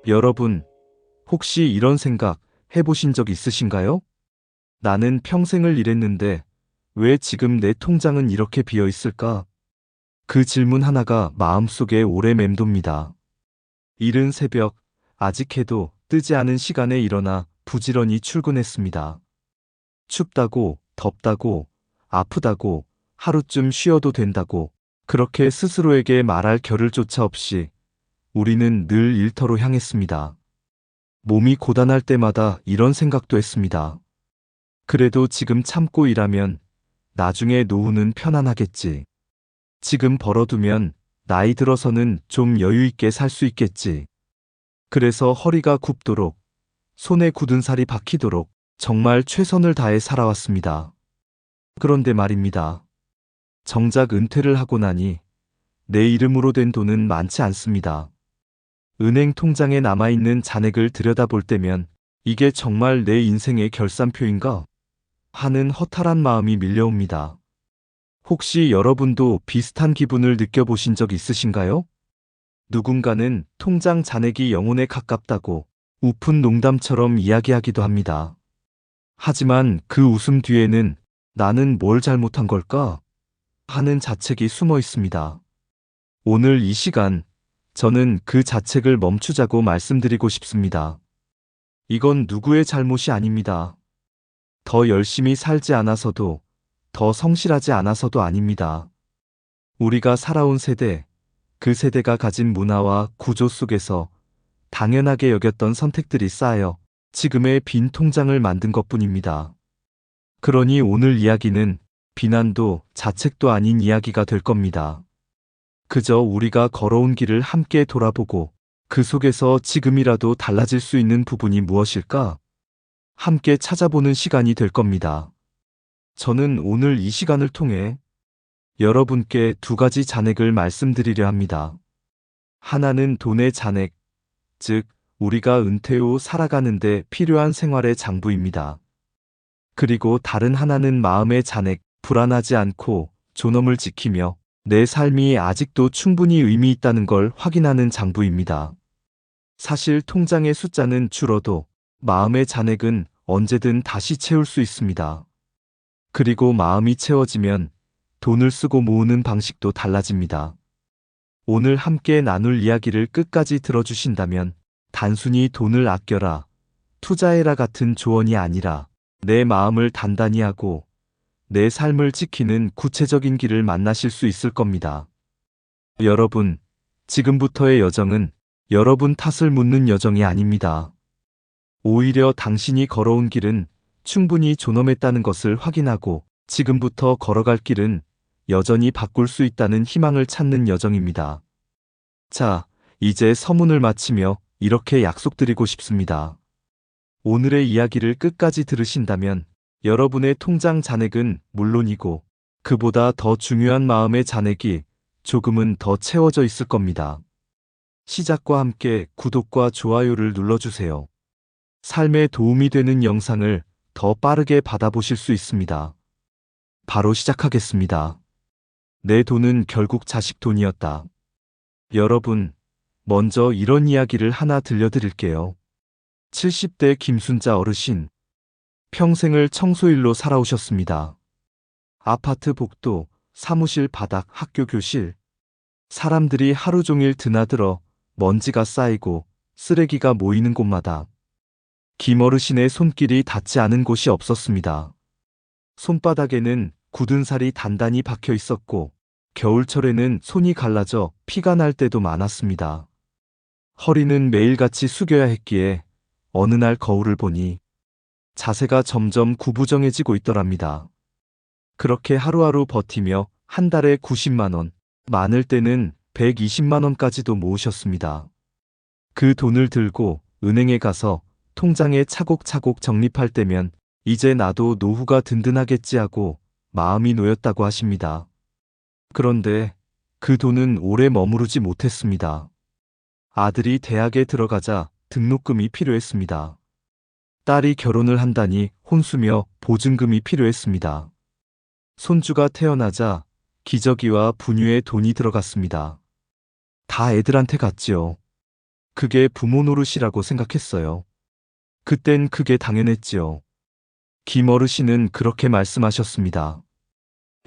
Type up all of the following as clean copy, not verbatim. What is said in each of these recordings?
여러분, 혹시 이런 생각 해보신 적 있으신가요? 나는 평생을 일했는데 왜 지금 내 통장은 이렇게 비어 있을까? 그 질문 하나가 마음속에 오래 맴돕니다. 이른 새벽, 아직 해도 뜨지 않은 시간에 일어나 부지런히 출근했습니다. 춥다고, 덥다고, 아프다고, 하루쯤 쉬어도 된다고, 그렇게 스스로에게 말할 겨를조차 없이 우리는 늘 일터로 향했습니다. 몸이 고단할 때마다 이런 생각도 했습니다. 그래도 지금 참고 일하면 나중에 노후는 편안하겠지. 지금 벌어두면 나이 들어서는 좀 여유 있게 살 수 있겠지. 그래서 허리가 굽도록, 손에 굳은 살이 박히도록 정말 최선을 다해 살아왔습니다. 그런데 말입니다. 정작 은퇴를 하고 나니 내 이름으로 된 돈은 많지 않습니다. 은행 통장에 남아있는 잔액을 들여다볼 때면 이게 정말 내 인생의 결산표인가? 하는 허탈한 마음이 밀려옵니다. 혹시 여러분도 비슷한 기분을 느껴보신 적 있으신가요? 누군가는 통장 잔액이 영혼에 가깝다고 우픈 농담처럼 이야기하기도 합니다. 하지만 그 웃음 뒤에는 나는 뭘 잘못한 걸까? 하는 자책이 숨어 있습니다. 오늘 이 시간, 저는 그 자책을 멈추자고 말씀드리고 싶습니다. 이건 누구의 잘못이 아닙니다. 더 열심히 살지 않아서도, 더 성실하지 않아서도 아닙니다. 우리가 살아온 세대, 그 세대가 가진 문화와 구조 속에서 당연하게 여겼던 선택들이 쌓여 지금의 빈 통장을 만든 것뿐입니다. 그러니 오늘 이야기는 비난도 자책도 아닌 이야기가 될 겁니다. 그저 우리가 걸어온 길을 함께 돌아보고 그 속에서 지금이라도 달라질 수 있는 부분이 무엇일까? 함께 찾아보는 시간이 될 겁니다. 저는 오늘 이 시간을 통해 여러분께 두 가지 잔액을 말씀드리려 합니다. 하나는 돈의 잔액, 즉, 우리가 은퇴 후 살아가는데 필요한 생활의 장부입니다. 그리고 다른 하나는 마음의 잔액, 불안하지 않고 존엄을 지키며 내 삶이 아직도 충분히 의미 있다는 걸 확인하는 장부입니다. 사실 통장의 숫자는 줄어도 마음의 잔액은 언제든 다시 채울 수 있습니다. 그리고 마음이 채워지면 돈을 쓰고 모으는 방식도 달라집니다. 오늘 함께 나눌 이야기를 끝까지 들어주신다면 단순히 돈을 아껴라, 투자해라 같은 조언이 아니라 내 마음을 단단히 하고 내 삶을 지키는 구체적인 길을 만나실 수 있을 겁니다. 여러분, 지금부터의 여정은 여러분 탓을 묻는 여정이 아닙니다. 오히려 당신이 걸어온 길은 충분히 존엄했다는 것을 확인하고 지금부터 걸어갈 길은 여전히 바꿀 수 있다는 희망을 찾는 여정입니다. 자, 이제 서문을 마치며 이렇게 약속드리고 싶습니다. 오늘의 이야기를 끝까지 들으신다면 여러분의 통장 잔액은 물론이고 그보다 더 중요한 마음의 잔액이 조금은 더 채워져 있을 겁니다. 시작과 함께 구독과 좋아요를 눌러주세요. 삶에 도움이 되는 영상을 더 빠르게 받아보실 수 있습니다. 바로 시작하겠습니다. 내 돈은 결국 자식 돈이었다. 여러분, 먼저 이런 이야기를 하나 들려드릴게요. 70대 김순자 어르신. 평생을 청소일로 살아오셨습니다. 아파트 복도, 사무실 바닥, 학교 교실. 사람들이 하루 종일 드나들어 먼지가 쌓이고 쓰레기가 모이는 곳마다 김어르신의 손길이 닿지 않은 곳이 없었습니다. 손바닥에는 굳은 살이 단단히 박혀 있었고 겨울철에는 손이 갈라져 피가 날 때도 많았습니다. 허리는 매일같이 숙여야 했기에 어느 날 거울을 보니 자세가 점점 구부정해지고 있더랍니다. 그렇게 하루하루 버티며 한 달에 90만 원, 많을 때는 120만 원까지도 모으셨습니다. 그 돈을 들고 은행에 가서 통장에 차곡차곡 적립할 때면 이제 나도 노후가 든든하겠지 하고 마음이 놓였다고 하십니다. 그런데 그 돈은 오래 머무르지 못했습니다. 아들이 대학에 들어가자 등록금이 필요했습니다. 딸이 결혼을 한다니 혼수며 보증금이 필요했습니다. 손주가 태어나자 기저귀와 분유에 돈이 들어갔습니다. 다 애들한테 갔지요. 그게 부모 노릇이라고 생각했어요. 그땐 그게 당연했지요. 김 어르신은 그렇게 말씀하셨습니다.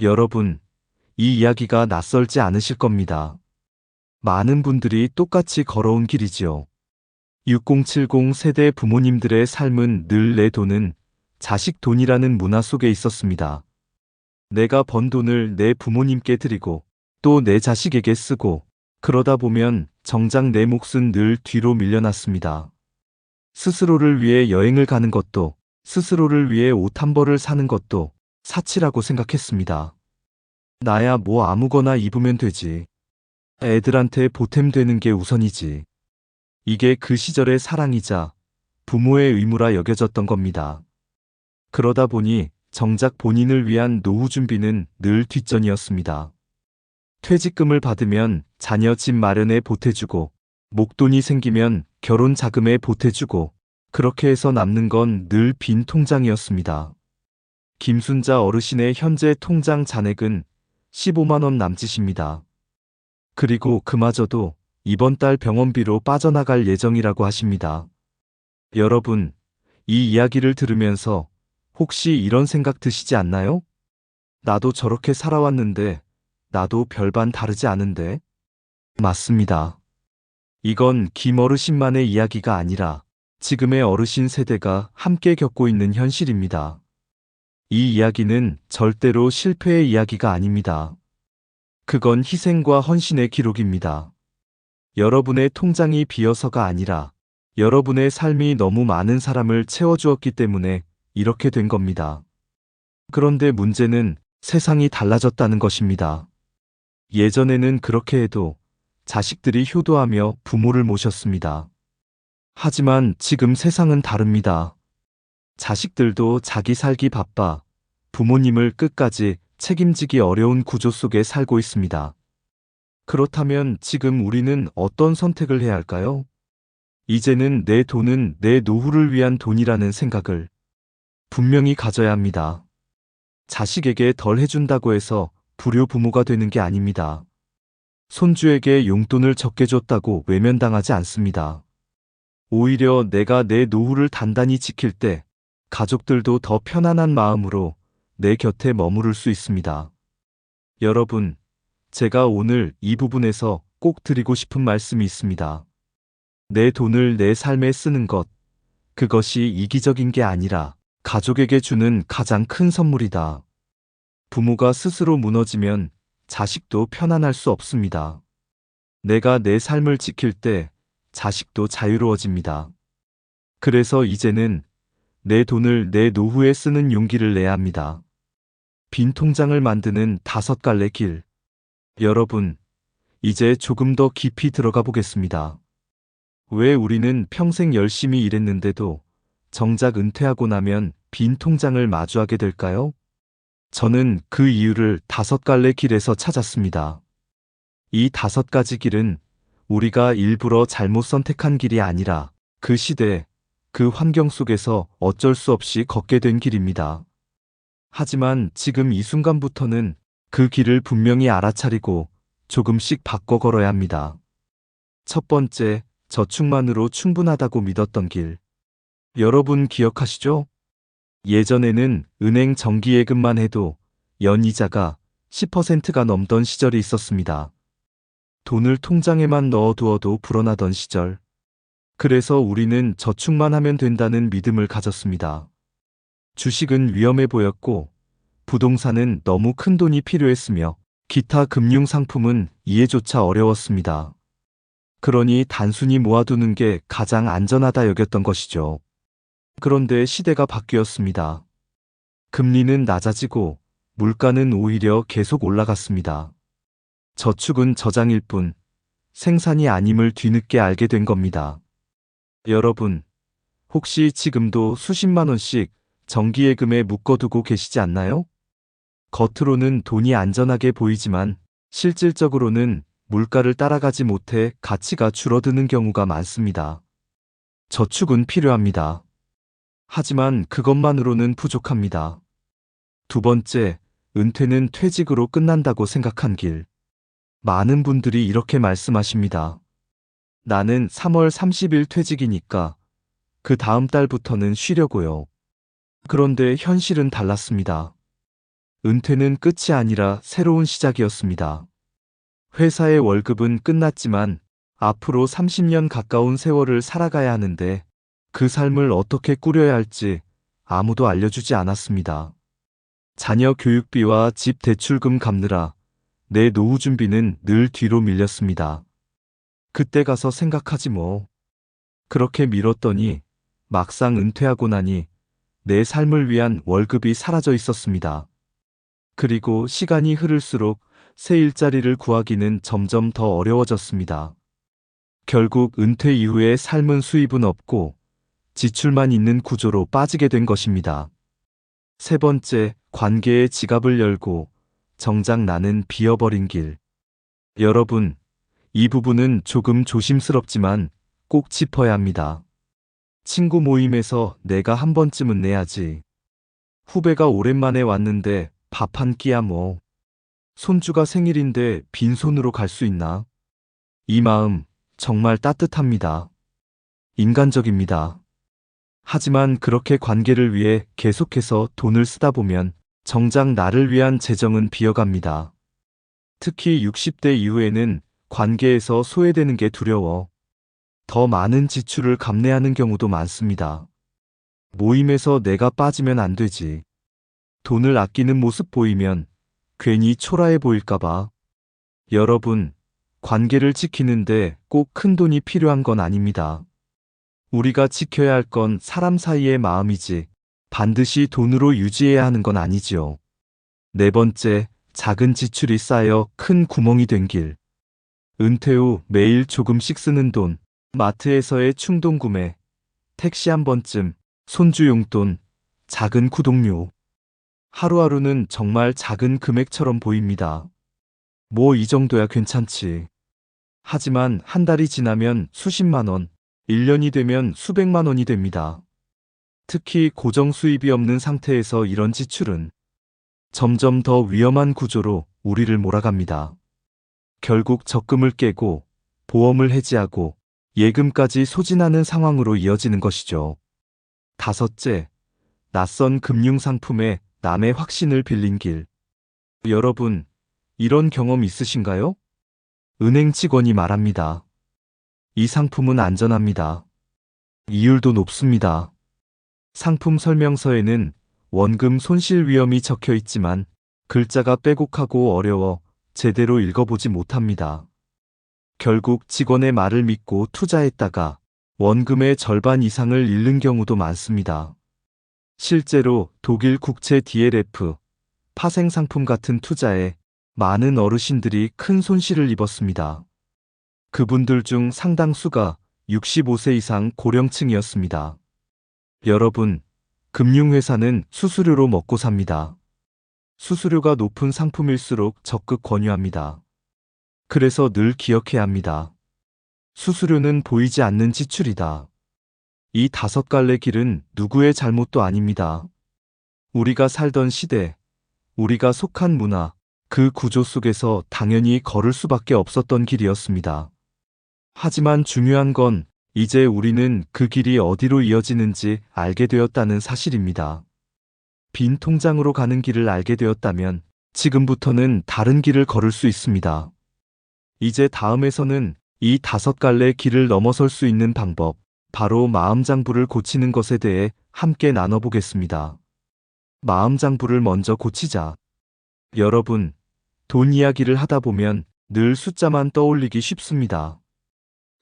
여러분, 이 이야기가 낯설지 않으실 겁니다. 많은 분들이 똑같이 걸어온 길이지요. 6070 세대 부모님들의 삶은 늘 내 돈은 자식 돈이라는 문화 속에 있었습니다. 내가 번 돈을 내 부모님께 드리고 또 내 자식에게 쓰고 그러다 보면 정작 내 몫은 늘 뒤로 밀려났습니다. 스스로를 위해 여행을 가는 것도 스스로를 위해 옷 한 벌을 사는 것도 사치라고 생각했습니다. 나야 뭐 아무거나 입으면 되지. 애들한테 보탬되는 게 우선이지. 이게 그 시절의 사랑이자 부모의 의무라 여겨졌던 겁니다. 그러다 보니 정작 본인을 위한 노후 준비는 늘 뒷전이었습니다. 퇴직금을 받으면 자녀 집 마련에 보태주고, 목돈이 생기면 결혼 자금에 보태주고, 그렇게 해서 남는 건 늘 빈 통장이었습니다. 김순자 어르신의 현재 통장 잔액은 15만 원 남짓입니다. 그리고 그마저도 이번 달 병원비로 빠져나갈 예정이라고 하십니다. 여러분, 이 이야기를 들으면서 혹시 이런 생각 드시지 않나요? 나도 저렇게 살아왔는데, 나도 별반 다르지 않은데? 맞습니다. 이건 김 어르신만의 이야기가 아니라 지금의 어르신 세대가 함께 겪고 있는 현실입니다. 이 이야기는 절대로 실패의 이야기가 아닙니다. 그건 희생과 헌신의 기록입니다. 여러분의 통장이 비어서가 아니라 여러분의 삶이 너무 많은 사람을 채워주었기 때문에 이렇게 된 겁니다. 그런데 문제는 세상이 달라졌다는 것입니다. 예전에는 그렇게 해도 자식들이 효도하며 부모를 모셨습니다. 하지만 지금 세상은 다릅니다. 자식들도 자기 살기 바빠 부모님을 끝까지 책임지기 어려운 구조 속에 살고 있습니다. 그렇다면 지금 우리는 어떤 선택을 해야 할까요? 이제는 내 돈은 내 노후를 위한 돈이라는 생각을 분명히 가져야 합니다. 자식에게 덜 해준다고 해서 불효 부모가 되는 게 아닙니다. 손주에게 용돈을 적게 줬다고 외면당하지 않습니다. 오히려 내가 내 노후를 단단히 지킬 때 가족들도 더 편안한 마음으로 내 곁에 머무를 수 있습니다. 여러분, 제가 오늘 이 부분에서 꼭 드리고 싶은 말씀이 있습니다. 내 돈을 내 삶에 쓰는 것, 그것이 이기적인 게 아니라 가족에게 주는 가장 큰 선물이다. 부모가 스스로 무너지면 자식도 편안할 수 없습니다. 내가 내 삶을 지킬 때 자식도 자유로워집니다. 그래서 이제는 내 돈을 내 노후에 쓰는 용기를 내야 합니다. 빈 통장을 만드는 5갈래 길. 여러분, 이제 조금 더 깊이 들어가 보겠습니다. 왜 우리는 평생 열심히 일했는데도 정작 은퇴하고 나면 빈 통장을 마주하게 될까요? 저는 그 이유를 5갈래 길에서 찾았습니다. 이 5가지 길은 우리가 일부러 잘못 선택한 길이 아니라 그 시대, 그 환경 속에서 어쩔 수 없이 걷게 된 길입니다. 하지만 지금 이 순간부터는 그 길을 분명히 알아차리고 조금씩 바꿔 걸어야 합니다. 첫 번째, 저축만으로 충분하다고 믿었던 길. 여러분 기억하시죠? 예전에는 은행 정기예금만 해도 연이자가 10%가 넘던 시절이 있었습니다. 돈을 통장에만 넣어두어도 불어나던 시절. 그래서 우리는 저축만 하면 된다는 믿음을 가졌습니다. 주식은 위험해 보였고, 부동산은 너무 큰 돈이 필요했으며, 기타 금융 상품은 이해조차 어려웠습니다. 그러니 단순히 모아두는 게 가장 안전하다 여겼던 것이죠. 그런데 시대가 바뀌었습니다. 금리는 낮아지고 물가는 오히려 계속 올라갔습니다. 저축은 저장일 뿐 생산이 아님을 뒤늦게 알게 된 겁니다. 여러분, 혹시 지금도 수십만 원씩 정기예금에 묶어두고 계시지 않나요? 겉으로는 돈이 안전하게 보이지만 실질적으로는 물가를 따라가지 못해 가치가 줄어드는 경우가 많습니다. 저축은 필요합니다. 하지만 그것만으로는 부족합니다. 두 번째, 은퇴는 퇴직으로 끝난다고 생각한 길. 많은 분들이 이렇게 말씀하십니다. 나는 3월 30일 퇴직이니까 그 다음 달부터는 쉬려고요. 그런데 현실은 달랐습니다. 은퇴는 끝이 아니라 새로운 시작이었습니다. 회사의 월급은 끝났지만 앞으로 30년 가까운 세월을 살아가야 하는데 그 삶을 어떻게 꾸려야 할지 아무도 알려주지 않았습니다. 자녀 교육비와 집 대출금 갚느라 내 노후 준비는 늘 뒤로 밀렸습니다. 그때 가서 생각하지 뭐. 그렇게 미뤘더니 막상 은퇴하고 나니 내 삶을 위한 월급이 사라져 있었습니다. 그리고 시간이 흐를수록 새 일자리를 구하기는 점점 더 어려워졌습니다. 결국 은퇴 이후의 삶은 수입은 없고 지출만 있는 구조로 빠지게 된 것입니다. 세 번째, 관계의 지갑을 열고 정작 나는 비어버린 길. 여러분, 이 부분은 조금 조심스럽지만 꼭 짚어야 합니다. 친구 모임에서 내가 한 번쯤은 내야지. 후배가 오랜만에 왔는데 밥 한 끼야 뭐. 손주가 생일인데 빈손으로 갈 수 있나? 이 마음 정말 따뜻합니다. 인간적입니다. 하지만 그렇게 관계를 위해 계속해서 돈을 쓰다 보면 정작 나를 위한 재정은 비어갑니다. 특히 60대 이후에는 관계에서 소외되는 게 두려워 더 많은 지출을 감내하는 경우도 많습니다. 모임에서 내가 빠지면 안 되지. 돈을 아끼는 모습 보이면 괜히 초라해 보일까봐. 여러분, 관계를 지키는데 꼭 큰 돈이 필요한 건 아닙니다. 우리가 지켜야 할 건 사람 사이의 마음이지 반드시 돈으로 유지해야 하는 건 아니지요. 네 번째, 작은 지출이 쌓여 큰 구멍이 된 길. 은퇴 후 매일 조금씩 쓰는 돈, 마트에서의 충동 구매, 택시 한 번쯤, 손주 용돈, 작은 구독료. 하루하루는 정말 작은 금액처럼 보입니다. 뭐 이 정도야 괜찮지. 하지만 한 달이 지나면 수십만 원, 1년이 되면 수백만 원이 됩니다. 특히 고정 수입이 없는 상태에서 이런 지출은 점점 더 위험한 구조로 우리를 몰아갑니다. 결국 적금을 깨고 보험을 해지하고 예금까지 소진하는 상황으로 이어지는 것이죠. 다섯째, 낯선 금융상품에 남의 확신을 빌린 길. 여러분, 이런 경험 있으신가요? 은행 직원이 말합니다. 이 상품은 안전합니다. 이율도 높습니다. 상품 설명서에는 원금 손실 위험이 적혀 있지만 글자가 빼곡하고 어려워 제대로 읽어보지 못합니다. 결국 직원의 말을 믿고 투자했다가 원금의 절반 이상을 잃는 경우도 많습니다. 실제로 독일 국채 DLF, 파생 상품 같은 투자에 많은 어르신들이 큰 손실을 입었습니다. 그분들 중 상당수가 65세 이상 고령층이었습니다. 여러분, 금융회사는 수수료로 먹고 삽니다. 수수료가 높은 상품일수록 적극 권유합니다. 그래서 늘 기억해야 합니다. 수수료는 보이지 않는 지출이다. 이 다섯 갈래 길은 누구의 잘못도 아닙니다. 우리가 살던 시대, 우리가 속한 문화, 그 구조 속에서 당연히 걸을 수밖에 없었던 길이었습니다. 하지만 중요한 건 이제 우리는 그 길이 어디로 이어지는지 알게 되었다는 사실입니다. 빈 통장으로 가는 길을 알게 되었다면 지금부터는 다른 길을 걸을 수 있습니다. 이제 다음에서는 이 다섯 갈래 길을 넘어설 수 있는 방법, 바로 마음장부를 고치는 것에 대해 함께 나눠보겠습니다. 마음장부를 먼저 고치자. 여러분, 돈 이야기를 하다 보면 늘 숫자만 떠올리기 쉽습니다.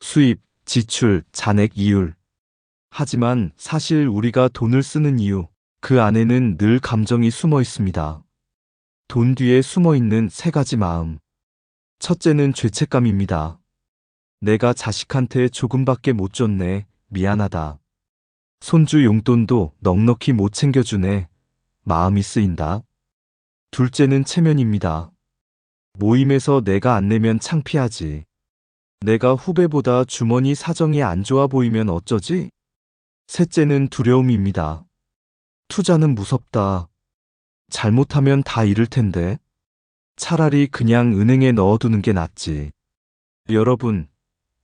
수입, 지출, 잔액, 이율. 하지만 사실 우리가 돈을 쓰는 이유, 그 안에는 늘 감정이 숨어 있습니다. 돈 뒤에 숨어 있는 세 가지 마음. 첫째는 죄책감입니다. 내가 자식한테 조금밖에 못 줬네, 미안하다. 손주 용돈도 넉넉히 못 챙겨주네, 마음이 쓰인다. 둘째는 체면입니다. 모임에서 내가 안 내면 창피하지. 내가 후배보다 주머니 사정이 안 좋아 보이면 어쩌지? 셋째는 두려움입니다. 투자는 무섭다. 잘못하면 다 잃을 텐데. 차라리 그냥 은행에 넣어두는 게 낫지. 여러분,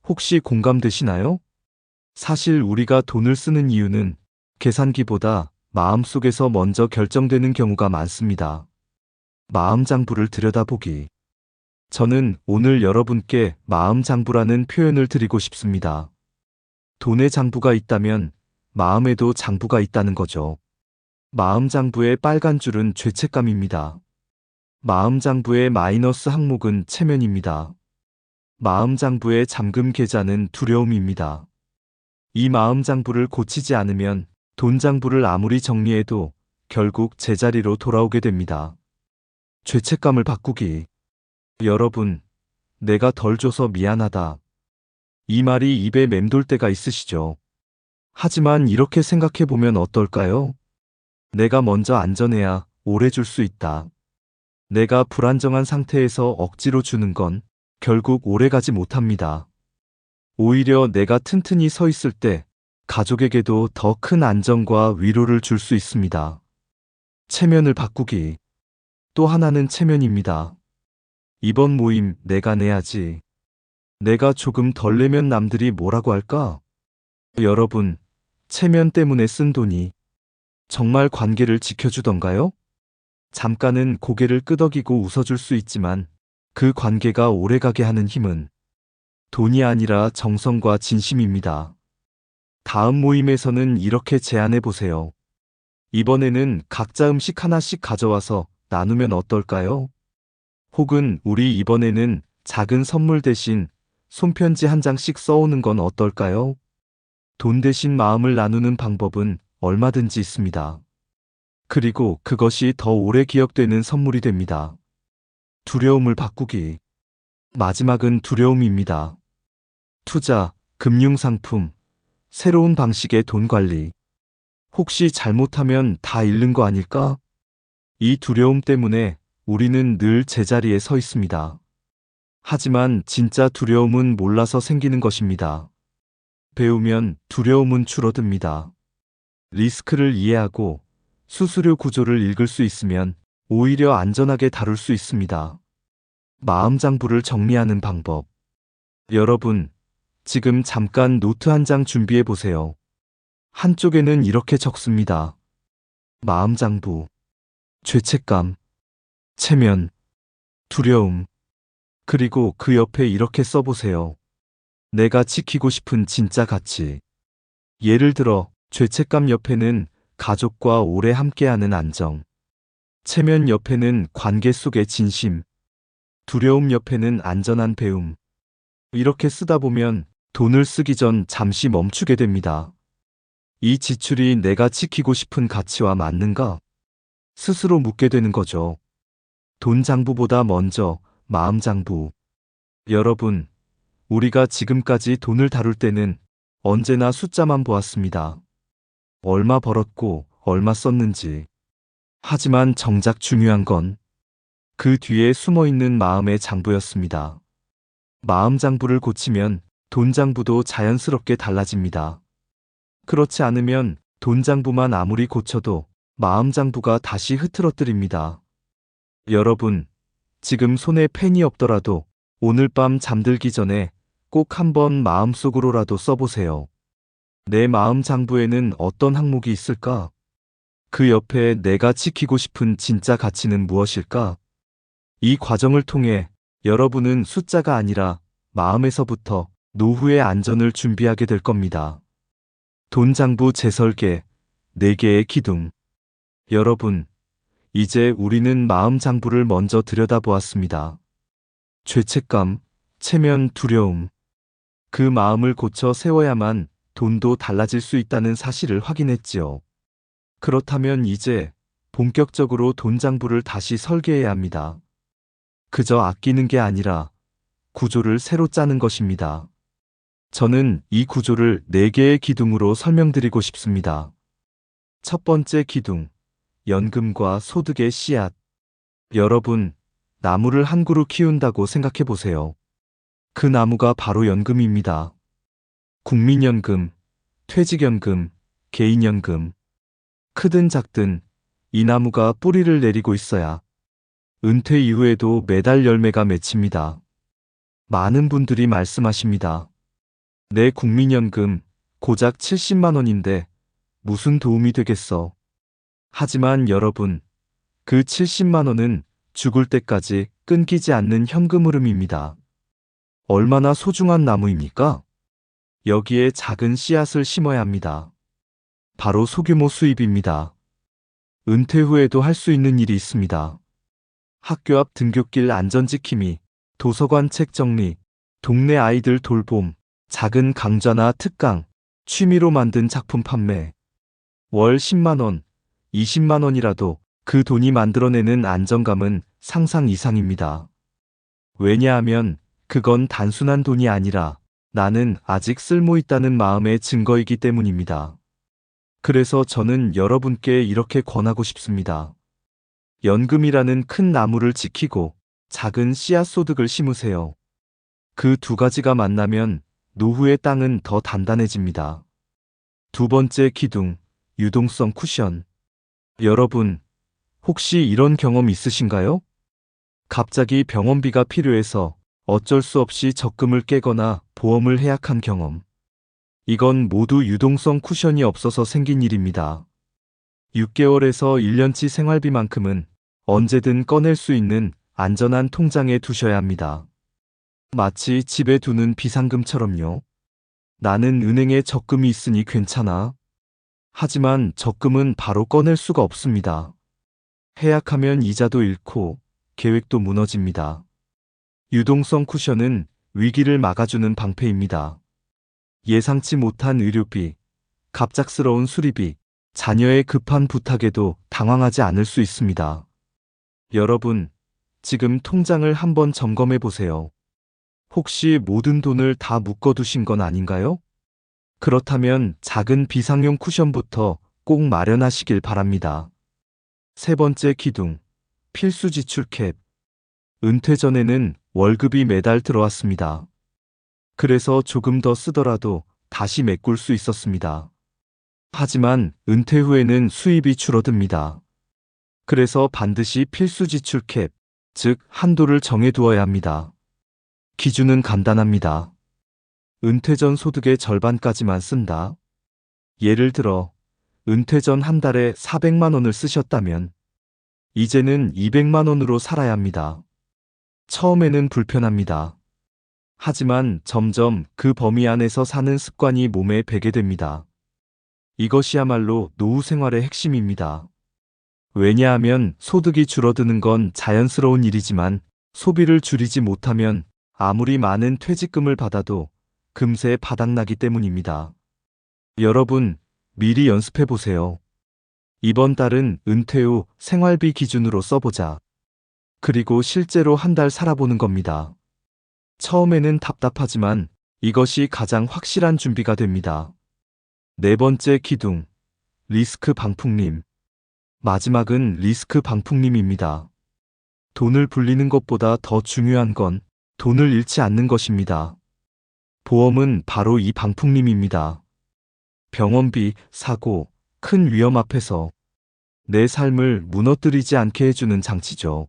혹시 공감되시나요? 사실 우리가 돈을 쓰는 이유는 계산기보다 마음속에서 먼저 결정되는 경우가 많습니다. 마음장부를 들여다보기. 저는 오늘 여러분께 마음장부라는 표현을 드리고 싶습니다. 돈의 장부가 있다면 마음에도 장부가 있다는 거죠. 마음장부의 빨간 줄은 죄책감입니다. 마음장부의 마이너스 항목은 체면입니다. 마음장부의 잠금 계좌는 두려움입니다. 이 마음장부를 고치지 않으면 돈장부를 아무리 정리해도 결국 제자리로 돌아오게 됩니다. 죄책감을 바꾸기. 여러분, 내가 덜 줘서 미안하다. 이 말이 입에 맴돌 때가 있으시죠? 하지만 이렇게 생각해 보면 어떨까요? 내가 먼저 안전해야 오래 줄 수 있다. 내가 불안정한 상태에서 억지로 주는 건 결국 오래 가지 못합니다. 오히려 내가 튼튼히 서 있을 때 가족에게도 더 큰 안정과 위로를 줄 수 있습니다. 체면을 바꾸기. 또 하나는 체면입니다. 이번 모임 내가 내야지. 내가 조금 덜 내면 남들이 뭐라고 할까? 여러분, 체면 때문에 쓴 돈이 정말 관계를 지켜주던가요? 잠깐은 고개를 끄덕이고 웃어줄 수 있지만 그 관계가 오래가게 하는 힘은 돈이 아니라 정성과 진심입니다. 다음 모임에서는 이렇게 제안해 보세요. 이번에는 각자 음식 하나씩 가져와서 나누면 어떨까요? 혹은 우리 이번에는 작은 선물 대신 손편지 한 장씩 써오는 건 어떨까요? 돈 대신 마음을 나누는 방법은 얼마든지 있습니다. 그리고 그것이 더 오래 기억되는 선물이 됩니다. 두려움을 바꾸기. 마지막은 두려움입니다. 투자, 금융상품, 새로운 방식의 돈 관리. 혹시 잘못하면 다 잃는 거 아닐까? 이 두려움 때문에 우리는 늘 제자리에 서 있습니다. 하지만 진짜 두려움은 몰라서 생기는 것입니다. 배우면 두려움은 줄어듭니다. 리스크를 이해하고 수수료 구조를 읽을 수 있으면 오히려 안전하게 다룰 수 있습니다. 마음장부를 정리하는 방법. 여러분, 지금 잠깐 노트 한 장 준비해 보세요. 한쪽에는 이렇게 적습니다. 마음장부, 죄책감, 체면, 두려움. 그리고 그 옆에 이렇게 써보세요. 내가 지키고 싶은 진짜 가치. 예를 들어, 죄책감 옆에는 가족과 오래 함께하는 안정. 체면 옆에는 관계 속의 진심. 두려움 옆에는 안전한 배움. 이렇게 쓰다 보면 돈을 쓰기 전 잠시 멈추게 됩니다. 이 지출이 내가 지키고 싶은 가치와 맞는가? 스스로 묻게 되는 거죠. 돈 장부보다 먼저 마음 장부. 여러분, 우리가 지금까지 돈을 다룰 때는 언제나 숫자만 보았습니다. 얼마 벌었고 얼마 썼는지. 하지만 정작 중요한 건 그 뒤에 숨어 있는 마음의 장부였습니다. 마음 장부를 고치면 돈 장부도 자연스럽게 달라집니다. 그렇지 않으면 돈 장부만 아무리 고쳐도 마음 장부가 다시 흐트러뜨립니다. 여러분, 지금 손에 펜이 없더라도 오늘 밤 잠들기 전에 꼭 한번 마음속으로라도 써보세요. 내 마음 장부에는 어떤 항목이 있을까? 그 옆에 내가 지키고 싶은 진짜 가치는 무엇일까? 이 과정을 통해 여러분은 숫자가 아니라 마음에서부터 노후의 안전을 준비하게 될 겁니다. 돈 장부 재설계, 4개의 기둥. 여러분, 이제 우리는 마음 장부를 먼저 들여다보았습니다. 죄책감, 체면, 두려움. 그 마음을 고쳐 세워야만 돈도 달라질 수 있다는 사실을 확인했지요. 그렇다면 이제 본격적으로 돈 장부를 다시 설계해야 합니다. 그저 아끼는 게 아니라 구조를 새로 짜는 것입니다. 저는 이 구조를 4개의 기둥으로 설명드리고 싶습니다. 첫 번째 기둥, 연금과 소득의 씨앗. 여러분, 나무를 한 그루 키운다고 생각해 보세요. 그 나무가 바로 연금입니다. 국민연금, 퇴직연금, 개인연금. 크든 작든 이 나무가 뿌리를 내리고 있어야 은퇴 이후에도 매달 열매가 맺힙니다. 많은 분들이 말씀하십니다. 내 국민연금 고작 70만 원인데 무슨 도움이 되겠어. 하지만 여러분, 그 70만 원은 죽을 때까지 끊기지 않는 현금 흐름입니다. 얼마나 소중한 나무입니까? 여기에 작은 씨앗을 심어야 합니다. 바로 소규모 수입입니다. 은퇴 후에도 할 수 있는 일이 있습니다. 학교 앞 등굣길 안전지킴이, 도서관 책 정리, 동네 아이들 돌봄, 작은 강좌나 특강, 취미로 만든 작품 판매. 월 10만 원, 20만 원이라도 그 돈이 만들어내는 안정감은 상상 이상입니다. 왜냐하면 그건 단순한 돈이 아니라 나는 아직 쓸모 있다는 마음의 증거이기 때문입니다. 그래서 저는 여러분께 이렇게 권하고 싶습니다. 연금이라는 큰 나무를 지키고 작은 씨앗 소득을 심으세요. 그 두 가지가 만나면 노후의 땅은 더 단단해집니다. 두 번째 기둥, 유동성 쿠션. 여러분, 혹시 이런 경험 있으신가요? 갑자기 병원비가 필요해서 어쩔 수 없이 적금을 깨거나 보험을 해약한 경험. 이건 모두 유동성 쿠션이 없어서 생긴 일입니다. 6개월에서 1년치 생활비만큼은 언제든 꺼낼 수 있는 안전한 통장에 두셔야 합니다. 마치 집에 두는 비상금처럼요. 나는 은행에 적금이 있으니 괜찮아. 하지만 적금은 바로 꺼낼 수가 없습니다. 해약하면 이자도 잃고 계획도 무너집니다. 유동성 쿠션은 위기를 막아주는 방패입니다. 예상치 못한 의료비, 갑작스러운 수리비, 자녀의 급한 부탁에도 당황하지 않을 수 있습니다. 여러분, 지금 통장을 한번 점검해 보세요. 혹시 모든 돈을 다 묶어두신 건 아닌가요? 그렇다면 작은 비상용 쿠션부터 꼭 마련하시길 바랍니다. 세 번째 기둥, 필수 지출 캡. 은퇴 전에는 월급이 매달 들어왔습니다. 그래서 조금 더 쓰더라도 다시 메꿀 수 있었습니다. 하지만 은퇴 후에는 수입이 줄어듭니다. 그래서 반드시 필수 지출 캡, 즉 한도를 정해두어야 합니다. 기준은 간단합니다. 은퇴 전 소득의 절반까지만 쓴다. 예를 들어 은퇴 전 한 달에 400만 원을 쓰셨다면 이제는 200만 원으로 살아야 합니다. 처음에는 불편합니다. 하지만 점점 그 범위 안에서 사는 습관이 몸에 배게 됩니다. 이것이야말로 노후 생활의 핵심입니다. 왜냐하면 소득이 줄어드는 건 자연스러운 일이지만 소비를 줄이지 못하면 아무리 많은 퇴직금을 받아도 금세 바닥나기 때문입니다. 여러분, 미리 연습해 보세요. 이번 달은 은퇴 후 생활비 기준으로 써보자. 그리고 실제로 한 달 살아보는 겁니다. 처음에는 답답하지만 이것이 가장 확실한 준비가 됩니다. 네 번째 기둥, 리스크 방풍림. 마지막은 리스크 방풍림입니다. 돈을 불리는 것보다 더 중요한 건 돈을 잃지 않는 것입니다. 보험은 바로 이 방풍림입니다. 병원비, 사고, 큰 위험 앞에서 내 삶을 무너뜨리지 않게 해주는 장치죠.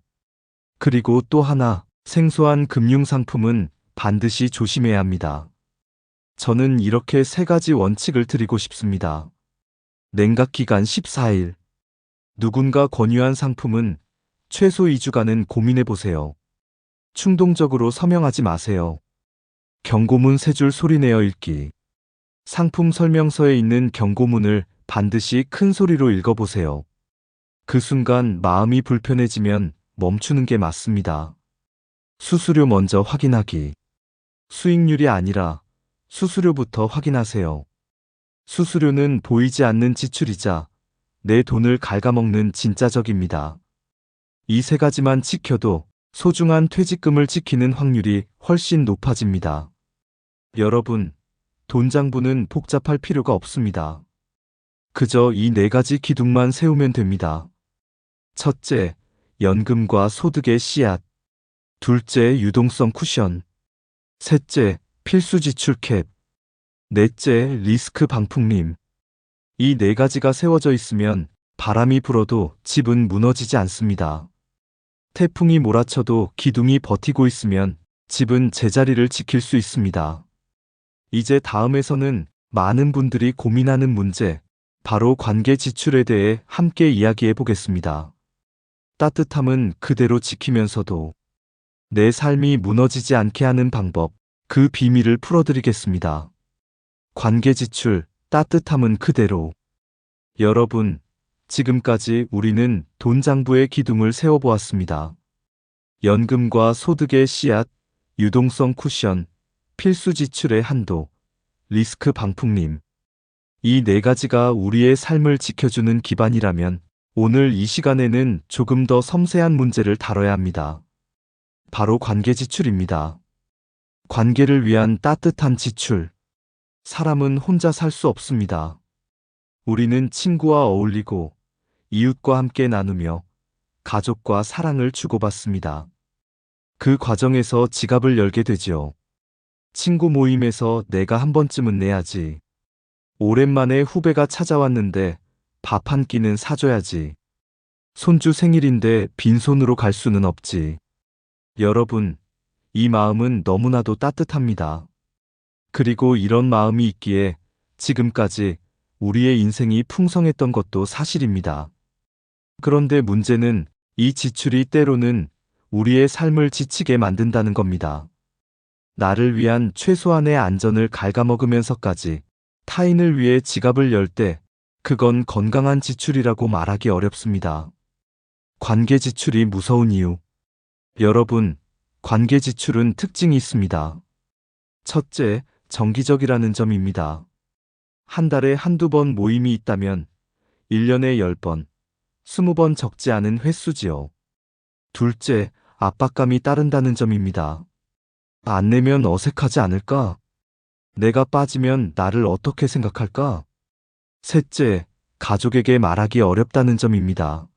그리고 또 하나, 생소한 금융상품은 반드시 조심해야 합니다. 저는 이렇게 세 가지 원칙을 드리고 싶습니다. 냉각기간 14일. 누군가 권유한 상품은 최소 2주간은 고민해보세요. 충동적으로 서명하지 마세요. 경고문 3줄 소리내어 읽기. 상품 설명서에 있는 경고문을 반드시 큰 소리로 읽어보세요. 그 순간 마음이 불편해지면 멈추는 게 맞습니다. 수수료 먼저 확인하기. 수익률이 아니라 수수료부터 확인하세요. 수수료는 보이지 않는 지출이자 내 돈을 갉아먹는 진짜적입니다. 이 세 가지만 지켜도 소중한 퇴직금을 지키는 확률이 훨씬 높아집니다. 여러분, 돈 장부는 복잡할 필요가 없습니다. 그저 이 네 가지 기둥만 세우면 됩니다. 첫째, 연금과 소득의 씨앗. 둘째, 유동성 쿠션. 셋째, 필수 지출 캡. 넷째, 리스크 방풍림. 이 네 가지가 세워져 있으면 바람이 불어도 집은 무너지지 않습니다. 태풍이 몰아쳐도 기둥이 버티고 있으면 집은 제자리를 지킬 수 있습니다. 이제 다음에서는 많은 분들이 고민하는 문제, 바로 관계 지출에 대해 함께 이야기해 보겠습니다. 따뜻함은 그대로 지키면서도 내 삶이 무너지지 않게 하는 방법, 그 비밀을 풀어드리겠습니다. 관계 지출, 따뜻함은 그대로. 여러분, 지금까지 우리는 돈 장부의 기둥을 세워보았습니다. 연금과 소득의 씨앗, 유동성 쿠션, 필수 지출의 한도, 리스크 방풍림. 이 네 가지가 우리의 삶을 지켜주는 기반이라면 오늘 이 시간에는 조금 더 섬세한 문제를 다뤄야 합니다. 바로 관계 지출입니다. 관계를 위한 따뜻한 지출. 사람은 혼자 살 수 없습니다. 우리는 친구와 어울리고 이웃과 함께 나누며 가족과 사랑을 주고받습니다. 그 과정에서 지갑을 열게 되지요. 친구 모임에서 내가 한 번쯤은 내야지. 오랜만에 후배가 찾아왔는데 밥 한 끼는 사줘야지. 손주 생일인데 빈손으로 갈 수는 없지. 여러분, 이 마음은 너무나도 따뜻합니다. 그리고 이런 마음이 있기에 지금까지 우리의 인생이 풍성했던 것도 사실입니다. 그런데 문제는 이 지출이 때로는 우리의 삶을 지치게 만든다는 겁니다. 나를 위한 최소한의 안전을 갉아먹으면서까지 타인을 위해 지갑을 열 때 그건 건강한 지출이라고 말하기 어렵습니다. 관계 지출이 무서운 이유. 여러분, 관계 지출은 특징이 있습니다. 첫째, 정기적이라는 점입니다. 한 달에 한두 번 모임이 있다면 1년에 10번, 20번 적지 않은 횟수지요. 둘째, 압박감이 따른다는 점입니다. 안 내면 어색하지 않을까? 내가 빠지면 나를 어떻게 생각할까? 셋째, 가족에게 말하기 어렵다는 점입니다.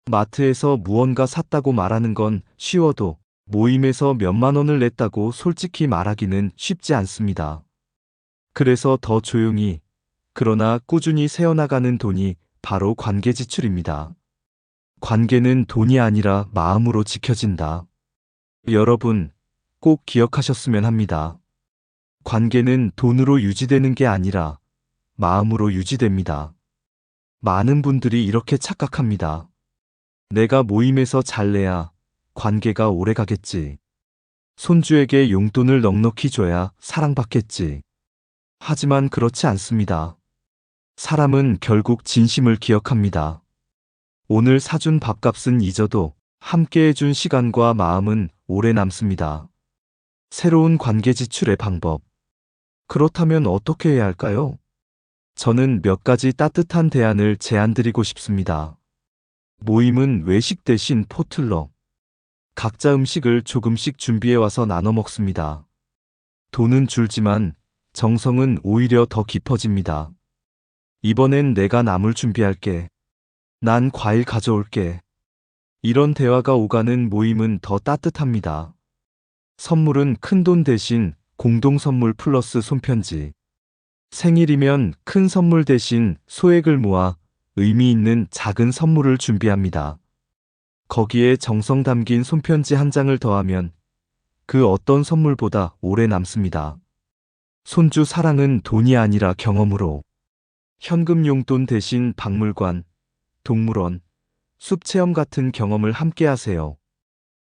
마트에서 무언가 샀다고 말하는 건 쉬워도 모임에서 몇만 원을 냈다고 솔직히 말하기는 쉽지 않습니다. 그래서 더 조용히, 그러나 꾸준히 새어나가는 돈이 바로 관계 지출입니다. 관계는 돈이 아니라 마음으로 지켜진다. 여러분, 꼭 기억하셨으면 합니다. 관계는 돈으로 유지되는 게 아니라 마음으로 유지됩니다. 많은 분들이 이렇게 착각합니다. 내가 모임에서 잘 내야 관계가 오래 가겠지. 손주에게 용돈을 넉넉히 줘야 사랑받겠지. 하지만 그렇지 않습니다. 사람은 결국 진심을 기억합니다. 오늘 사준 밥값은 잊어도 함께 해준 시간과 마음은 오래 남습니다. 새로운 관계 지출의 방법. 그렇다면 어떻게 해야 할까요? 저는 몇 가지 따뜻한 대안을 제안드리고 싶습니다. 모임은 외식 대신 포틀럭. 각자 음식을 조금씩 준비해 와서 나눠 먹습니다. 돈은 줄지만 정성은 오히려 더 깊어집니다. 이번엔 내가 나물 준비할게. 난 과일 가져올게. 이런 대화가 오가는 모임은 더 따뜻합니다. 선물은 큰돈 대신 공동 선물 플러스 손편지. 생일이면 큰 선물 대신 소액을 모아 의미 있는 작은 선물을 준비합니다. 거기에 정성 담긴 손편지 한 장을 더하면 그 어떤 선물보다 오래 남습니다. 손주 사랑은 돈이 아니라 경험으로. 현금 용돈 대신 박물관, 동물원, 숲 체험 같은 경험을 함께 하세요.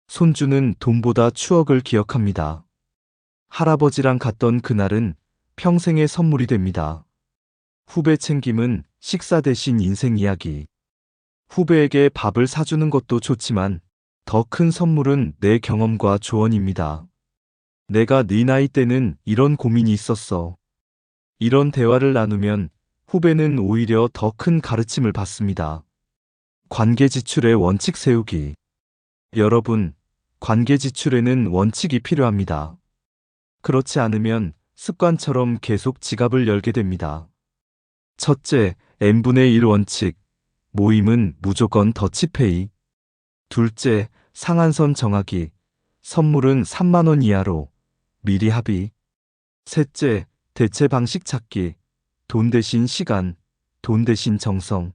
손주는 돈보다 추억을 기억합니다. 할아버지랑 갔던 그날은 평생의 선물이 됩니다. 후배 챙김은 식사 대신 인생 이야기. 후배에게 밥을 사주는 것도 좋지만 더 큰 선물은 내 경험과 조언입니다. 내가 네 나이 때는 이런 고민이 있었어. 이런 대화를 나누면 후배는 오히려 더 큰 가르침을 받습니다. 관계 지출의 원칙 세우기. 여러분, 관계 지출에는 원칙이 필요합니다. 그렇지 않으면 습관처럼 계속 지갑을 열게 됩니다. 첫째, n분의 1 원칙. 모임은 무조건 더치페이. 둘째, 상한선 정하기. 선물은 3만 원 이하로. 미리 합의. 셋째, 대체 방식 찾기. 돈 대신 시간, 돈 대신 정성.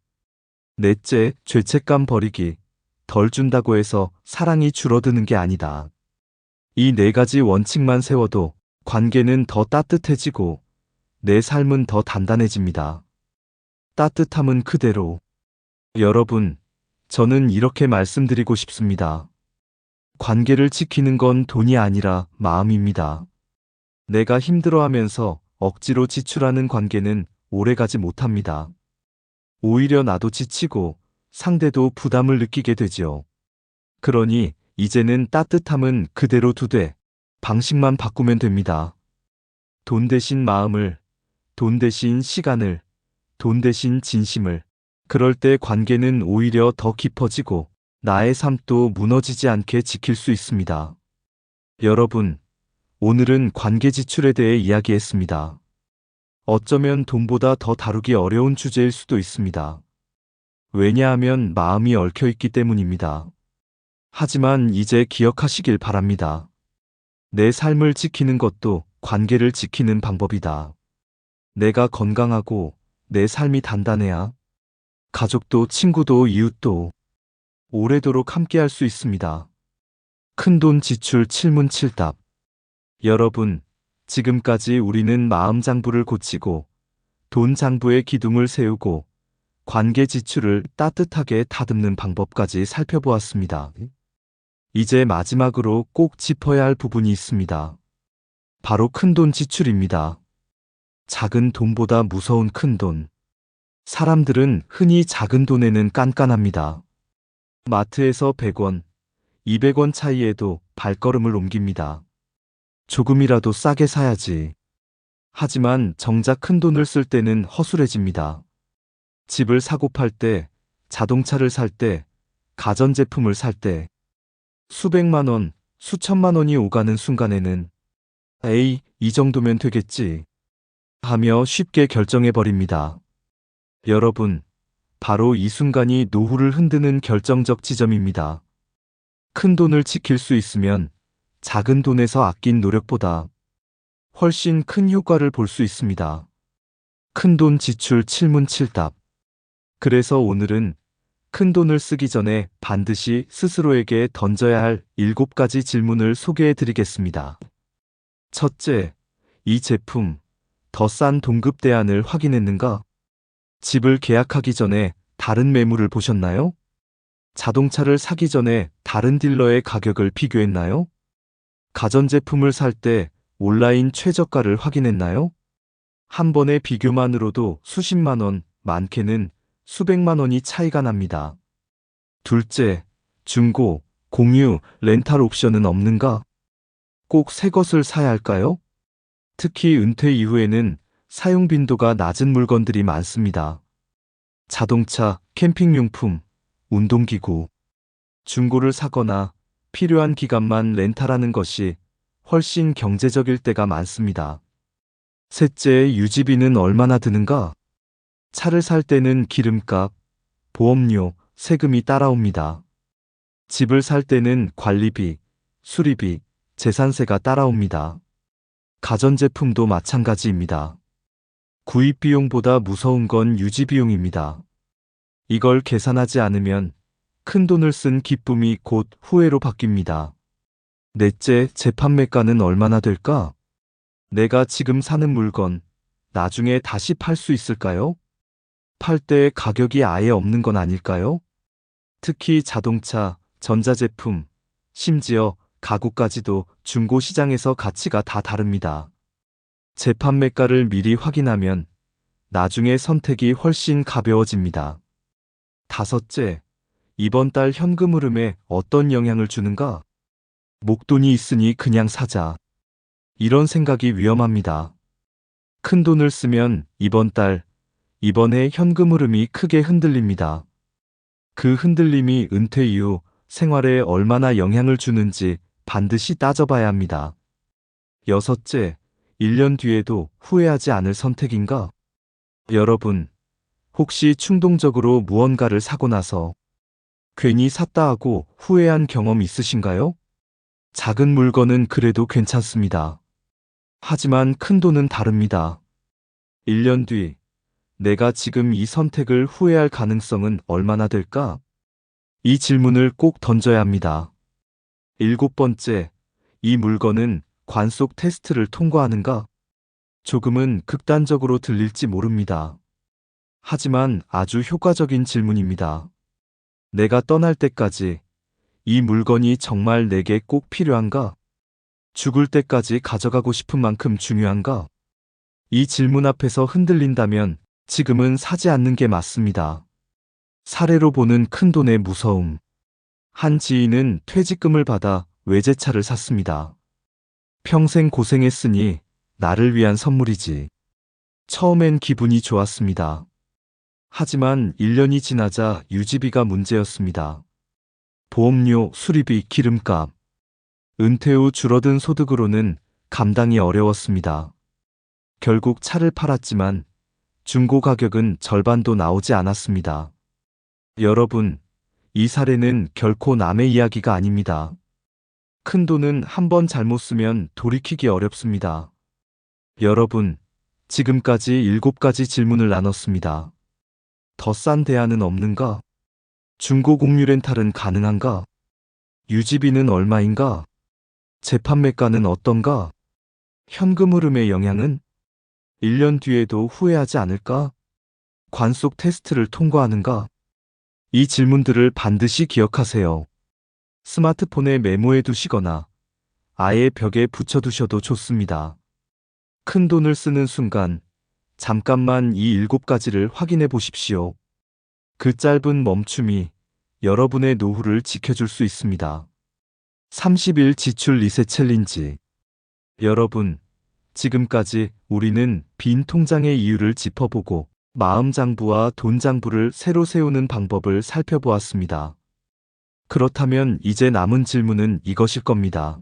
넷째, 죄책감 버리기. 덜 준다고 해서 사랑이 줄어드는 게 아니다. 이 네 가지 원칙만 세워도 관계는 더 따뜻해지고 내 삶은 더 단단해집니다. 따뜻함은 그대로. 여러분, 저는 이렇게 말씀드리고 싶습니다. 관계를 지키는 건 돈이 아니라 마음입니다. 내가 힘들어하면서 억지로 지출하는 관계는 오래가지 못합니다. 오히려 나도 지치고 상대도 부담을 느끼게 되지요. 그러니 이제는 따뜻함은 그대로 두되 방식만 바꾸면 됩니다. 돈 대신 마음을, 돈 대신 시간을, 돈 대신 진심을. 그럴 때 관계는 오히려 더 깊어지고 나의 삶도 무너지지 않게 지킬 수 있습니다. 여러분, 오늘은 관계 지출에 대해 이야기했습니다. 어쩌면 돈보다 더 다루기 어려운 주제일 수도 있습니다. 왜냐하면 마음이 얽혀 있기 때문입니다. 하지만 이제 기억하시길 바랍니다. 내 삶을 지키는 것도 관계를 지키는 방법이다. 내가 건강하고 내 삶이 단단해야 가족도 친구도 이웃도 오래도록 함께할 수 있습니다. 큰돈 지출 칠문칠답. 여러분, 지금까지 우리는 마음 장부를 고치고 돈 장부의 기둥을 세우고 관계 지출을 따뜻하게 다듬는 방법까지 살펴보았습니다. 이제 마지막으로 꼭 짚어야 할 부분이 있습니다. 바로 큰돈 지출입니다. 작은 돈보다 무서운 큰돈. 사람들은 흔히 작은 돈에는 깐깐합니다. 마트에서 100원, 200원 차이에도 발걸음을 옮깁니다. 조금이라도 싸게 사야지. 하지만 정작 큰 돈을 쓸 때는 허술해집니다. 집을 사고 팔 때, 자동차를 살 때, 가전제품을 살 때, 수백만 원, 수천만 원이 오가는 순간에는 에이, 이 정도면 되겠지 하며 쉽게 결정해버립니다. 여러분, 바로 이 순간이 노후를 흔드는 결정적 지점입니다. 큰 돈을 지킬 수 있으면 작은 돈에서 아낀 노력보다 훨씬 큰 효과를 볼 수 있습니다. 큰돈 지출 칠문칠답. 그래서 오늘은 큰 돈을 쓰기 전에 반드시 스스로에게 던져야 할 7가지 질문을 소개해 드리겠습니다. 첫째, 이 제품 더 싼 동급 대안을 확인했는가? 집을 계약하기 전에 다른 매물을 보셨나요? 자동차를 사기 전에 다른 딜러의 가격을 비교했나요? 가전제품을 살 때 온라인 최저가를 확인했나요? 한 번의 비교만으로도 수십만 원, 많게는 수백만 원이 차이가 납니다. 둘째, 중고, 공유, 렌탈 옵션은 없는가? 꼭 새 것을 사야 할까요? 특히 은퇴 이후에는 사용 빈도가 낮은 물건들이 많습니다. 자동차, 캠핑용품, 운동기구. 중고를 사거나 필요한 기간만 렌탈하는 것이 훨씬 경제적일 때가 많습니다. 셋째, 유지비는 얼마나 드는가? 차를 살 때는 기름값, 보험료, 세금이 따라옵니다. 집을 살 때는 관리비, 수리비, 재산세가 따라옵니다. 가전제품도 마찬가지입니다. 구입 비용보다 무서운 건 유지 비용입니다. 이걸 계산하지 않으면 큰 돈을 쓴 기쁨이 곧 후회로 바뀝니다. 넷째, 재판매가는 얼마나 될까? 내가 지금 사는 물건, 나중에 다시 팔 수 있을까요? 팔 때 가격이 아예 없는 건 아닐까요? 특히 자동차, 전자제품, 심지어 가구까지도 중고 시장에서 가치가 다 다릅니다. 재판매가를 미리 확인하면 나중에 선택이 훨씬 가벼워집니다. 다섯째, 이번 달 현금 흐름에 어떤 영향을 주는가? 목돈이 있으니 그냥 사자. 이런 생각이 위험합니다. 큰 돈을 쓰면 이번에 현금 흐름이 크게 흔들립니다. 그 흔들림이 은퇴 이후 생활에 얼마나 영향을 주는지 반드시 따져봐야 합니다. 여섯째, 1년 뒤에도 후회하지 않을 선택인가? 여러분, 혹시 충동적으로 무언가를 사고 나서 괜히 샀다 하고 후회한 경험 있으신가요? 작은 물건은 그래도 괜찮습니다. 하지만 큰 돈은 다릅니다. 1년 뒤, 내가 지금 이 선택을 후회할 가능성은 얼마나 될까? 이 질문을 꼭 던져야 합니다. 7번째, 이 물건은 관속 테스트를 통과하는가? 조금은 극단적으로 들릴지 모릅니다. 하지만 아주 효과적인 질문입니다. 내가 떠날 때까지 이 물건이 정말 내게 꼭 필요한가? 죽을 때까지 가져가고 싶은 만큼 중요한가? 이 질문 앞에서 흔들린다면 지금은 사지 않는 게 맞습니다. 사례로 보는 큰돈의 무서움. 한 지인은 퇴직금을 받아 외제차를 샀습니다. 평생 고생했으니 나를 위한 선물이지. 처음엔 기분이 좋았습니다. 하지만 1년이 지나자 유지비가 문제였습니다. 보험료, 수리비, 기름값. 은퇴 후 줄어든 소득으로는 감당이 어려웠습니다. 결국 차를 팔았지만 중고 가격은 절반도 나오지 않았습니다. 여러분, 이 사례는 결코 남의 이야기가 아닙니다. 큰 돈은 한 번 잘못 쓰면 돌이키기 어렵습니다. 여러분, 지금까지 7가지 질문을 나눴습니다. 더 싼 대안은 없는가? 중고 공유 렌탈은 가능한가? 유지비는 얼마인가? 재판매가는 어떤가? 현금 흐름의 영향은? 1년 뒤에도 후회하지 않을까? 관속 테스트를 통과하는가? 이 질문들을 반드시 기억하세요. 스마트폰에 메모해 두시거나 아예 벽에 붙여두셔도 좋습니다. 큰 돈을 쓰는 순간 잠깐만 이 7가지를 확인해 보십시오. 그 짧은 멈춤이 여러분의 노후를 지켜줄 수 있습니다. 30일 지출 리셋 챌린지. 여러분, 지금까지 우리는 빈 통장의 이유를 짚어보고 마음 장부와 돈 장부를 새로 세우는 방법을 살펴보았습니다. 그렇다면 이제 남은 질문은 이것일 겁니다.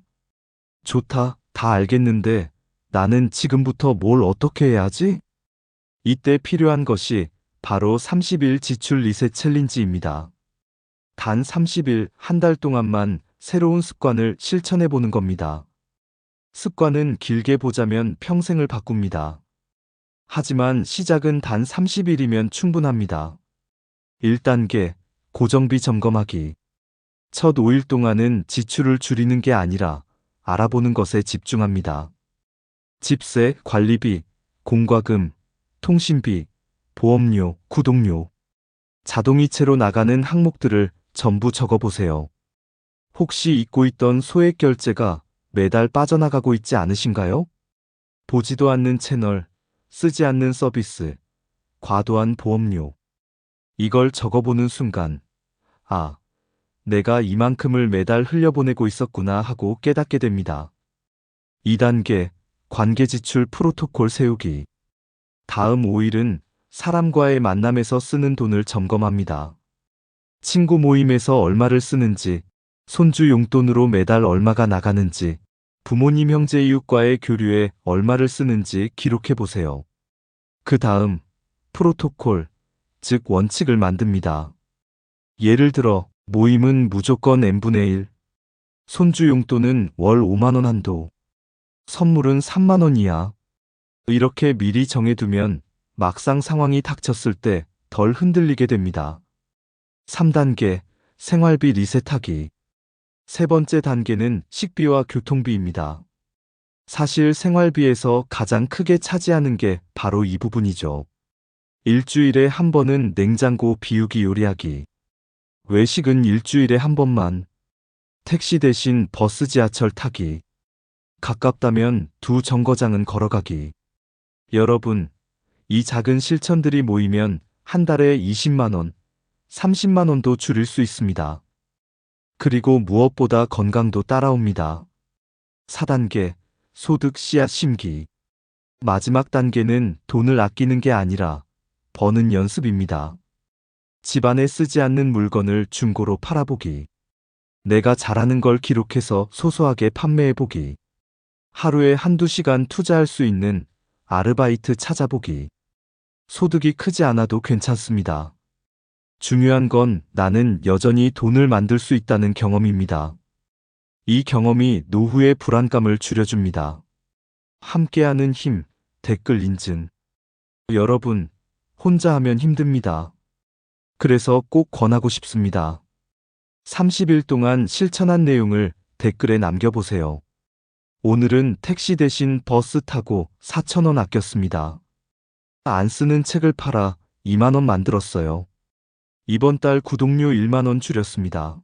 좋다, 다 알겠는데 나는 지금부터 뭘 어떻게 해야 하지? 이때 필요한 것이 바로 30일 지출 리셋 챌린지입니다. 단 30일, 한 달 동안만 새로운 습관을 실천해 보는 겁니다. 습관은 길게 보자면 평생을 바꿉니다. 하지만 시작은 단 30일이면 충분합니다. 1단계, 고정비 점검하기. 첫 5일 동안은 지출을 줄이는 게 아니라 알아보는 것에 집중합니다. 집세, 관리비, 공과금, 통신비, 보험료, 구독료, 자동이체로 나가는 항목들을 전부 적어보세요. 혹시 잊고 있던 소액 결제가 매달 빠져나가고 있지 않으신가요? 보지도 않는 채널, 쓰지 않는 서비스, 과도한 보험료. 이걸 적어보는 순간, 아, 내가 이만큼을 매달 흘려보내고 있었구나 하고 깨닫게 됩니다. 2단계, 관계 지출 프로토콜 세우기. 다음 5일은 사람과의 만남에서 쓰는 돈을 점검합니다. 친구 모임에서 얼마를 쓰는지, 손주 용돈으로 매달 얼마가 나가는지, 부모님 형제 이웃과의 교류에 얼마를 쓰는지 기록해 보세요. 그 다음, 프로토콜, 즉 원칙을 만듭니다. 예를 들어, 모임은 무조건 n분의 1, 손주 용돈은 월 5만 원 한도, 선물은 3만 원 이하. 이렇게 미리 정해두면 막상 상황이 닥쳤을 때 덜 흔들리게 됩니다. 3단계, 생활비 리셋하기. 세 번째 단계는 식비와 교통비입니다. 사실 생활비에서 가장 크게 차지하는 게 바로 이 부분이죠. 일주일에 한 번은 냉장고 비우기 요리하기. 외식은 일주일에 한 번만. 택시 대신 버스 지하철 타기. 가깝다면 두 정거장은 걸어가기. 여러분, 이 작은 실천들이 모이면 한 달에 20만 원, 30만 원도 줄일 수 있습니다. 그리고 무엇보다 건강도 따라옵니다. 4단계, 소득 씨앗 심기. 마지막 단계는 돈을 아끼는 게 아니라 버는 연습입니다. 집안에 쓰지 않는 물건을 중고로 팔아보기. 내가 잘하는 걸 기록해서 소소하게 판매해보기. 하루에 한두 시간 투자할 수 있는 아르바이트 찾아보기. 소득이 크지 않아도 괜찮습니다. 중요한 건 나는 여전히 돈을 만들 수 있다는 경험입니다. 이 경험이 노후의 불안감을 줄여줍니다. 함께하는 힘, 댓글 인증. 여러분, 혼자 하면 힘듭니다. 그래서 꼭 권하고 싶습니다. 30일 동안 실천한 내용을 댓글에 남겨보세요. 오늘은 택시 대신 버스 타고 4,000원 아꼈습니다. 안 쓰는 책을 팔아 2만 원 만들었어요. 이번 달 구독료 1만 원 줄였습니다.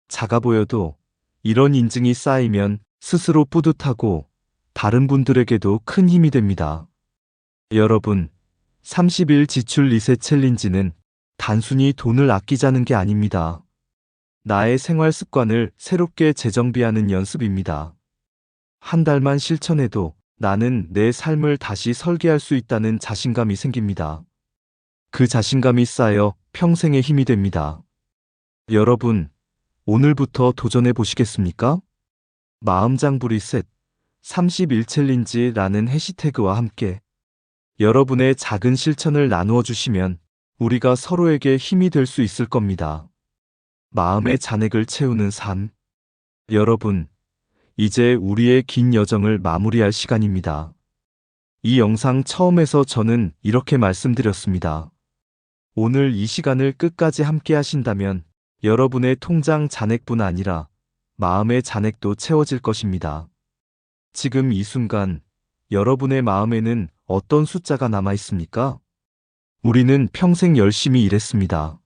작아 보여도 이런 인증이 쌓이면 스스로 뿌듯하고 다른 분들에게도 큰 힘이 됩니다. 여러분, 30일 지출 리셋 챌린지는 단순히 돈을 아끼자는 게 아닙니다. 나의 생활 습관을 새롭게 재정비하는 연습입니다. 한 달만 실천해도 나는 내 삶을 다시 설계할 수 있다는 자신감이 생깁니다. 그 자신감이 쌓여 평생의 힘이 됩니다. 여러분, 오늘부터 도전해 보시겠습니까? 마음장부 리셋 30일 챌린지라는 해시태그와 함께 여러분의 작은 실천을 나누어 주시면 우리가 서로에게 힘이 될 수 있을 겁니다. 마음의 잔액을 채우는 삶. 여러분, 이제 우리의 긴 여정을 마무리할 시간입니다. 이 영상 처음에서 저는 이렇게 말씀드렸습니다. 오늘 이 시간을 끝까지 함께 하신다면 여러분의 통장 잔액뿐 아니라 마음의 잔액도 채워질 것입니다. 지금 이 순간 여러분의 마음에는 어떤 숫자가 남아 있습니까? 우리는 평생 열심히 일했습니다.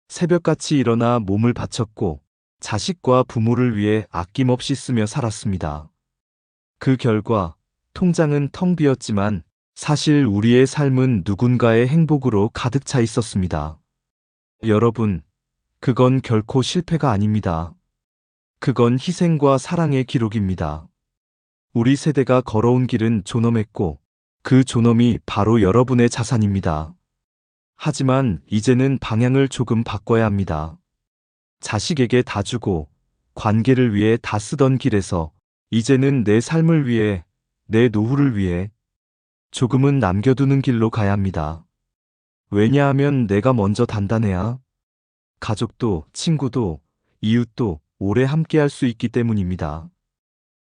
새벽같이 일어나 몸을 바쳤고 자식과 부모를 위해 아낌없이 쓰며 살았습니다. 그 결과 통장은 텅 비었지만 사실 우리의 삶은 누군가의 행복으로 가득 차 있었습니다. 여러분, 그건 결코 실패가 아닙니다. 그건 희생과 사랑의 기록입니다. 우리 세대가 걸어온 길은 존엄했고 그 존엄이 바로 여러분의 자산입니다. 하지만 이제는 방향을 조금 바꿔야 합니다. 자식에게 다 주고 관계를 위해 다 쓰던 길에서 이제는 내 삶을 위해, 내 노후를 위해 조금은 남겨두는 길로 가야 합니다. 왜냐하면 내가 먼저 단단해야 가족도, 친구도, 이웃도 오래 함께할 수 있기 때문입니다.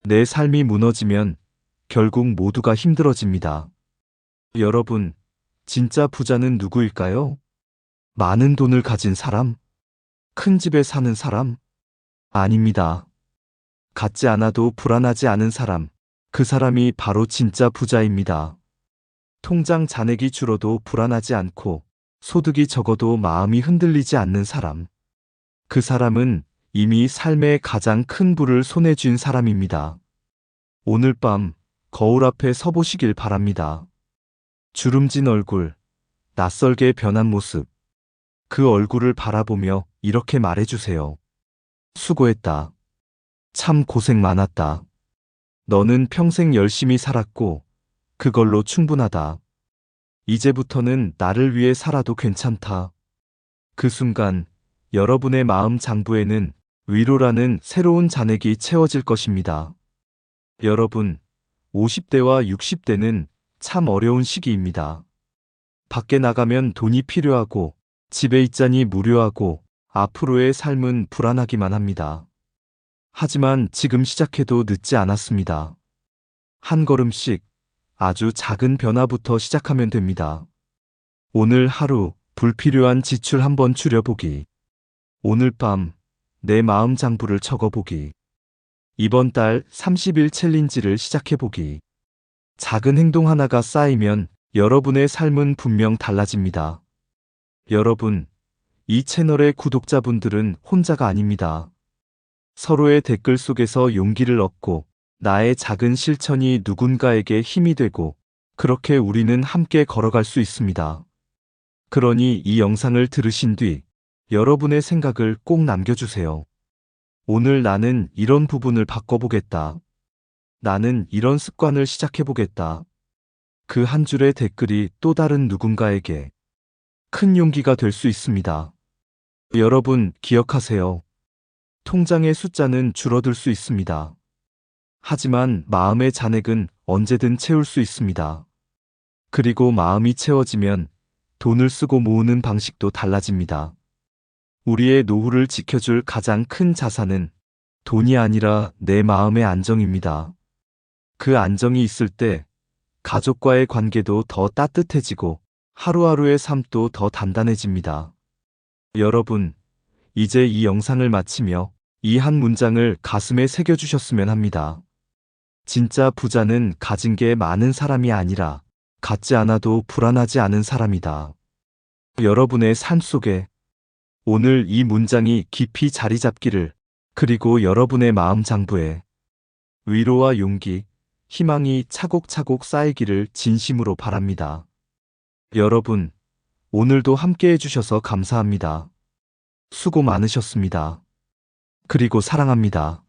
내 삶이 무너지면 결국 모두가 힘들어집니다. 여러분, 진짜 부자는 누구일까요? 많은 돈을 가진 사람? 큰 집에 사는 사람? 아닙니다. 갖지 않아도 불안하지 않은 사람, 그 사람이 바로 진짜 부자입니다. 통장 잔액이 줄어도 불안하지 않고 소득이 적어도 마음이 흔들리지 않는 사람. 그 사람은 이미 삶의 가장 큰 부를 손에 쥔 사람입니다. 오늘 밤 거울 앞에 서보시길 바랍니다. 주름진 얼굴, 낯설게 변한 모습. 그 얼굴을 바라보며 이렇게 말해주세요. 수고했다. 참 고생 많았다. 너는 평생 열심히 살았고 그걸로 충분하다. 이제부터는 나를 위해 살아도 괜찮다. 그 순간 여러분의 마음 장부에는 위로라는 새로운 잔액이 채워질 것입니다. 여러분, 50대와 60대는 참 어려운 시기입니다. 밖에 나가면 돈이 필요하고 집에 있자니 무료하고 앞으로의 삶은 불안하기만 합니다. 하지만 지금 시작해도 늦지 않았습니다. 한 걸음씩 아주 작은 변화부터 시작하면 됩니다. 오늘 하루 불필요한 지출 한번 줄여보기. 오늘 밤 내 마음 장부를 적어보기. 이번 달 30일 챌린지를 시작해보기. 작은 행동 하나가 쌓이면 여러분의 삶은 분명 달라집니다. 여러분, 이 채널의 구독자분들은 혼자가 아닙니다. 서로의 댓글 속에서 용기를 얻고 나의 작은 실천이 누군가에게 힘이 되고 그렇게 우리는 함께 걸어갈 수 있습니다. 그러니 이 영상을 들으신 뒤 여러분의 생각을 꼭 남겨주세요. 오늘 나는 이런 부분을 바꿔보겠다. 나는 이런 습관을 시작해보겠다. 그 한 줄의 댓글이 또 다른 누군가에게 큰 용기가 될 수 있습니다. 여러분, 기억하세요. 통장의 숫자는 줄어들 수 있습니다. 하지만 마음의 잔액은 언제든 채울 수 있습니다. 그리고 마음이 채워지면 돈을 쓰고 모으는 방식도 달라집니다. 우리의 노후를 지켜줄 가장 큰 자산은 돈이 아니라 내 마음의 안정입니다. 그 안정이 있을 때 가족과의 관계도 더 따뜻해지고 하루하루의 삶도 더 단단해집니다. 여러분, 이제 이 영상을 마치며 이 한 문장을 가슴에 새겨주셨으면 합니다. 진짜 부자는 가진 게 많은 사람이 아니라 갖지 않아도 불안하지 않은 사람이다. 여러분의 삶 속에 오늘 이 문장이 깊이 자리 잡기를, 그리고 여러분의 마음 장부에 위로와 용기, 희망이 차곡차곡 쌓이기를 진심으로 바랍니다. 여러분, 오늘도 함께 해주셔서 감사합니다. 수고 많으셨습니다. 그리고 사랑합니다.